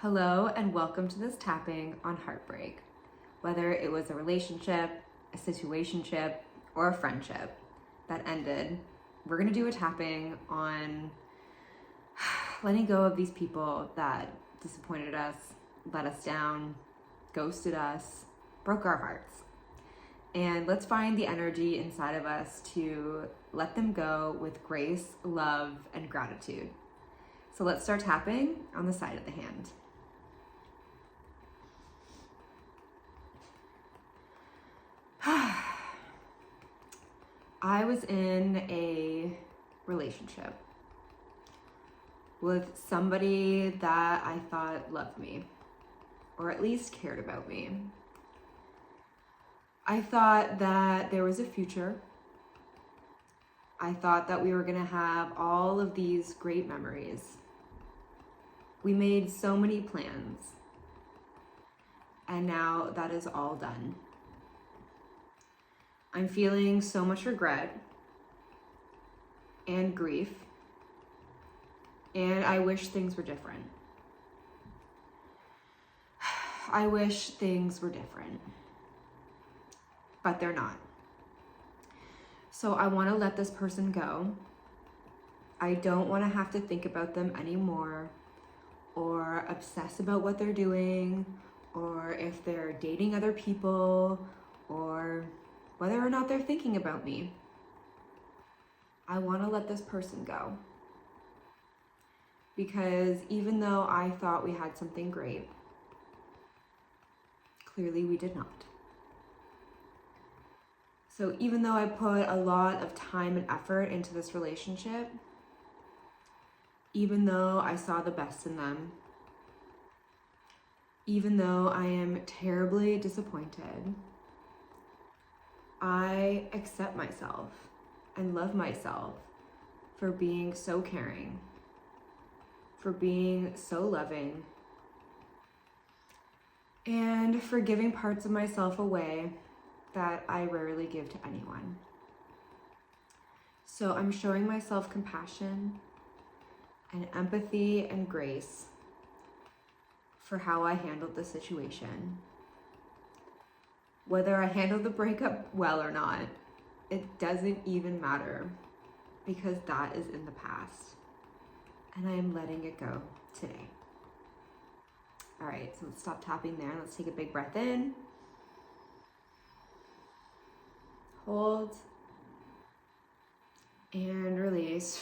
Hello and welcome to this tapping on heartbreak. Whether it was a relationship, a situationship, or a friendship that ended, we're gonna do a tapping on letting go of these people that disappointed us, let us down, ghosted us, broke our hearts. And let's find the energy inside of us to let them go with grace, love, and gratitude. So let's start tapping on the side of the hand. I was in a relationship with somebody that I thought loved me, or at least cared about me. I thought that there was a future. I thought that we were gonna have all of these great memories. We made so many plans, and now that is all done. I'm feeling so much regret and grief, and I wish things were different. I wish things were different, but they're not. So I want to let this person go. I don't want to have to think about them anymore or obsess about what they're doing or if they're dating other people or whether or not they're thinking about me. I want to let this person go. Because even though I thought we had something great, clearly we did not. So even though I put a lot of time and effort into this relationship, even though I saw the best in them, even though I am terribly disappointed, I accept myself and love myself for being so caring, for being so loving, and for giving parts of myself away that I rarely give to anyone. So I'm showing myself compassion and empathy and grace for how I handled the situation. Whether I handled the breakup well or not, it doesn't even matter because that is in the past and I am letting it go today. All right, so let's stop tapping there. Let's take a big breath in. Hold and release.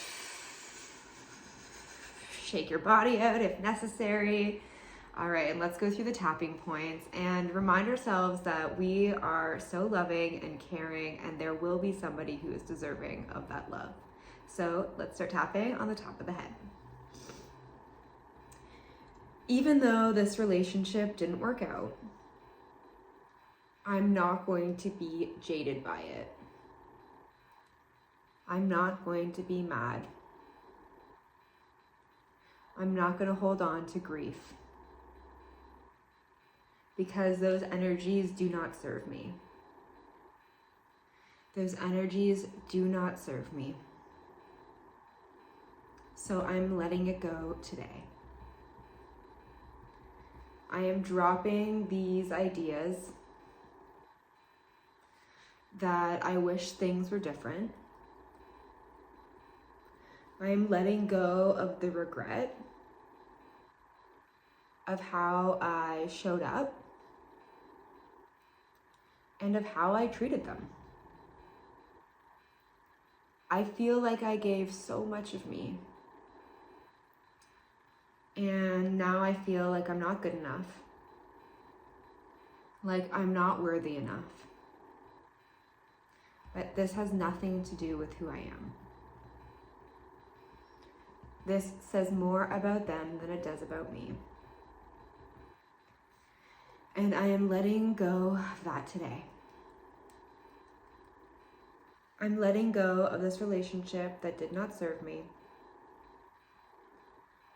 Shake your body out if necessary. All right, and let's go through the tapping points and remind ourselves that we are so loving and caring and there will be somebody who is deserving of that love. So let's start tapping on the top of the head. Even though this relationship didn't work out, I'm not going to be jaded by it. I'm not going to be mad. I'm not going to hold on to grief because those energies do not serve me. Those energies do not serve me. So I'm letting it go today. I am dropping these ideas that I wish things were different. I am letting go of the regret of how I showed up and of how I treated them. I feel like I gave so much of me. And now I feel like I'm not good enough. Like I'm not worthy enough. But this has nothing to do with who I am. This says more about them than it does about me. And I am letting go of that today. I'm letting go of this relationship that did not serve me.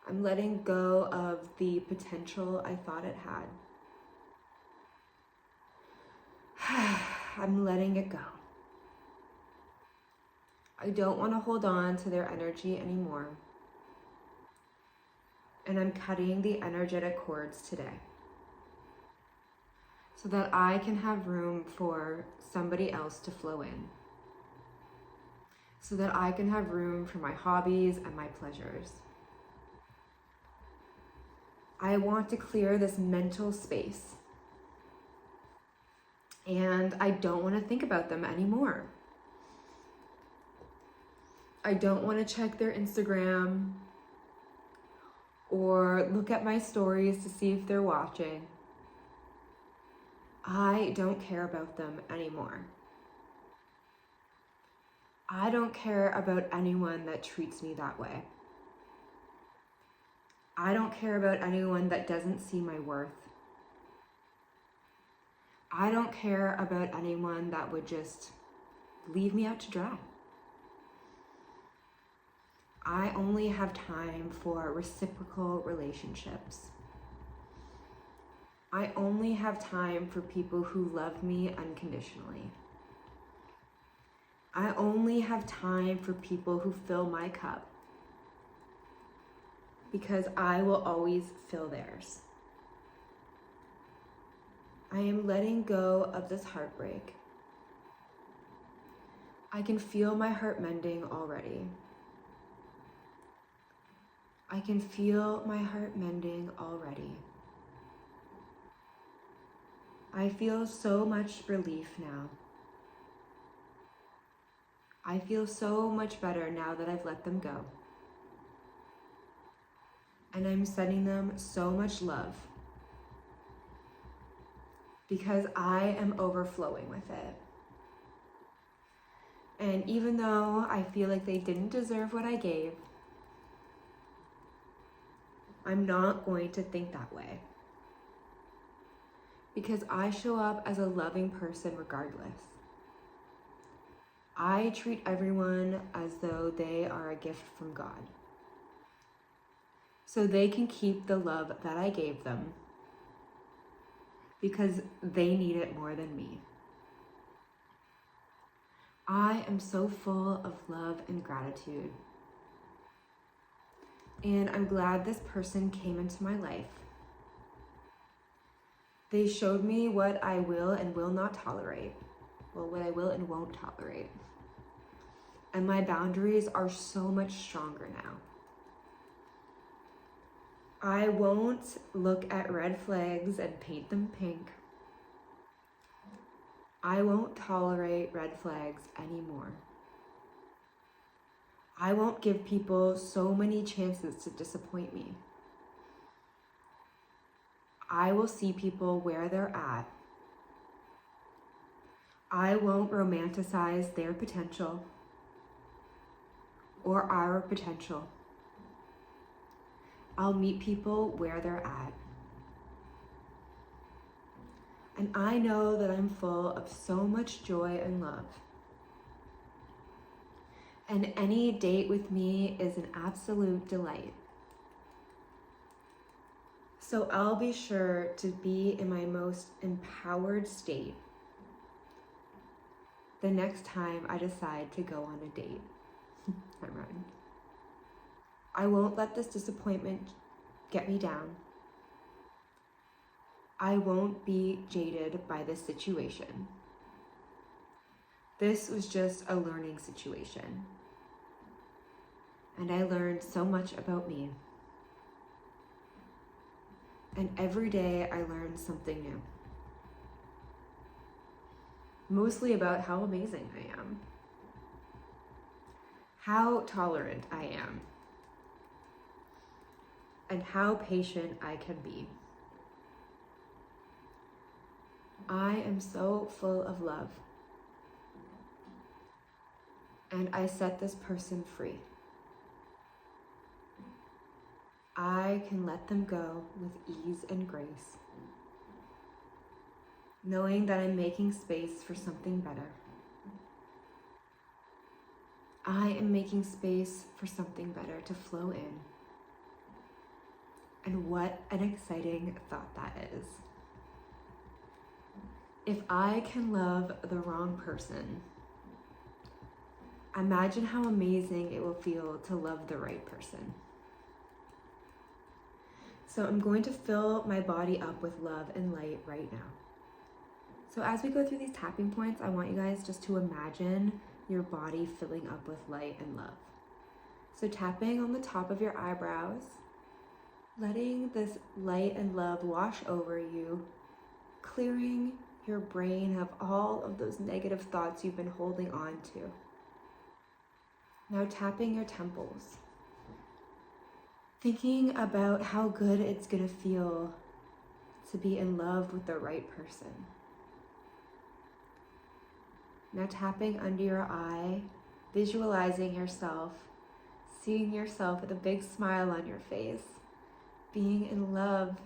I'm letting go of the potential I thought it had. I'm letting it go. I don't want to hold on to their energy anymore. And I'm cutting the energetic cords today so that I can have room for somebody else to flow in. So that I can have room for my hobbies and my pleasures. I want to clear this mental space. And I don't want to think about them anymore. I don't want to check their Instagram or look at my stories to see if they're watching. I don't care about them anymore. I don't care about anyone that treats me that way. I don't care about anyone that doesn't see my worth. I don't care about anyone that would just leave me out to dry. I only have time for reciprocal relationships. I only have time for people who love me unconditionally. I only have time for people who fill my cup, because I will always fill theirs. I am letting go of this heartbreak. I can feel my heart mending already. I can feel my heart mending already. I feel so much relief now. I feel so much better now that I've let them go. And I'm sending them so much love because I am overflowing with it. And even though I feel like they didn't deserve what I gave, I'm not going to think that way. Because I show up as a loving person regardless. I treat everyone as though they are a gift from God. So they can keep the love that I gave them because they need it more than me. I am so full of love and gratitude. And I'm glad this person came into my life. They showed me what I will and will not tolerate. Well, what I will and won't tolerate. And my boundaries are so much stronger now. I won't look at red flags and paint them pink. I won't tolerate red flags anymore. I won't give people so many chances to disappoint me. I will see people where they're at. I won't romanticize their potential or our potential. I'll meet people where they're at. And I know that I'm full of so much joy and love. And any date with me is an absolute delight. So I'll be sure to be in my most empowered state the next time I decide to go on a date. I'm running. I won't let this disappointment get me down. I won't be jaded by this situation. This was just a learning situation. And I learned so much about me. And every day I learn something new. Mostly about how amazing I am. How tolerant I am. And how patient I can be. I am so full of love. And I set this person free. I can let them go with ease and grace, knowing that I'm making space for something better. I am making space for something better to flow in. And what an exciting thought that is. If I can love the wrong person, imagine how amazing it will feel to love the right person. So I'm going to fill my body up with love and light right now. So as we go through these tapping points, I want you guys just to imagine your body filling up with light and love. So tapping on the top of your eyebrows, letting this light and love wash over you, clearing your brain of all of those negative thoughts you've been holding on to. Now tapping your temples, thinking about how good it's gonna feel to be in love with the right person. Now tapping under your eye, visualizing yourself, seeing yourself with a big smile on your face, being in love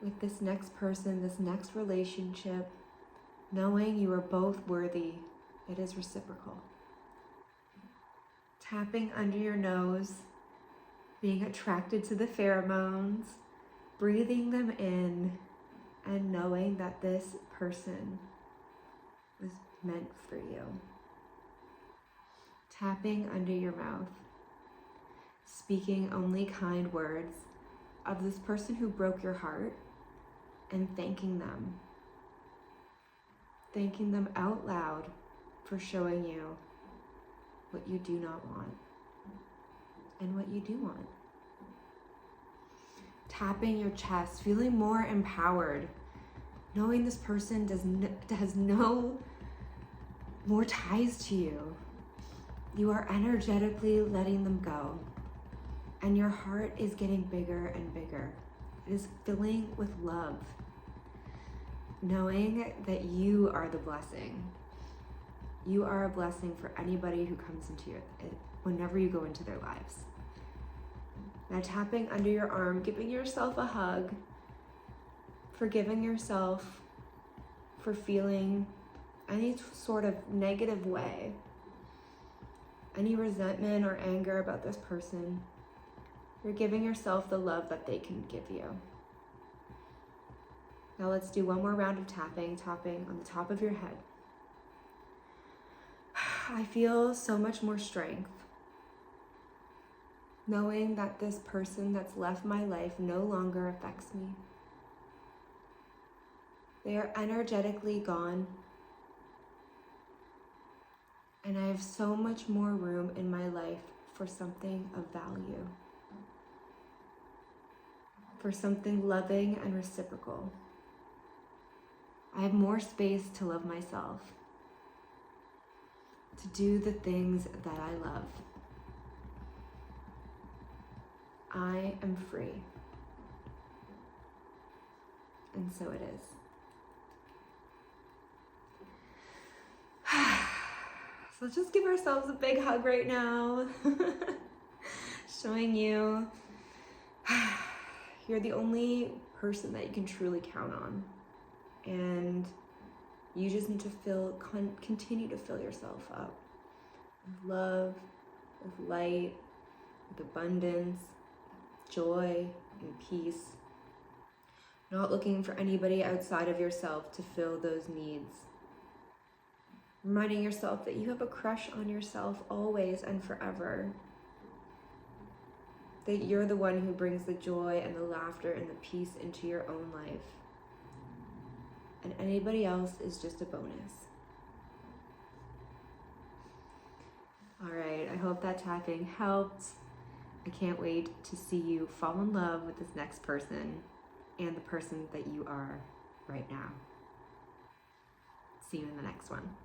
with this next person, this next relationship, knowing you are both worthy. It is reciprocal. Tapping under your nose, being attracted to the pheromones, breathing them in, and knowing that this person was meant for you. Tapping under your mouth, speaking only kind words of this person who broke your heart and thanking them out loud for showing you what you do not want and what you do want. Tapping your chest, feeling more empowered, knowing this person has no more ties to you. You are energetically letting them go, and your heart is getting bigger and bigger. It is filling with love, knowing that you are the blessing. You are a blessing for anybody who comes into whenever you go into their lives. Now tapping under your arm, giving yourself a hug, forgiving yourself for feeling any sort of negative way, any resentment or anger about this person. You're giving yourself the love that they can give you. Now let's do one more round of tapping on the top of your head. I feel so much more strength, knowing that this person that's left my life no longer affects me. They are energetically gone, and I have so much more room in my life for something of value, for something loving and reciprocal. I have more space to love myself, to do the things that I love. I am free. And so it is. So let's just give ourselves a big hug right now. Showing you you're the only person that you can truly count on. And you just need to continue to fill yourself up with love, with light, with abundance, joy, and peace. Not looking for anybody outside of yourself to fill those needs. Reminding yourself that you have a crush on yourself always and forever. That you're the one who brings the joy and the laughter and the peace into your own life. And anybody else is just a bonus. All right, I hope that tapping helped. I can't wait to see you fall in love with this next person and the person that you are right now. See you in the next one.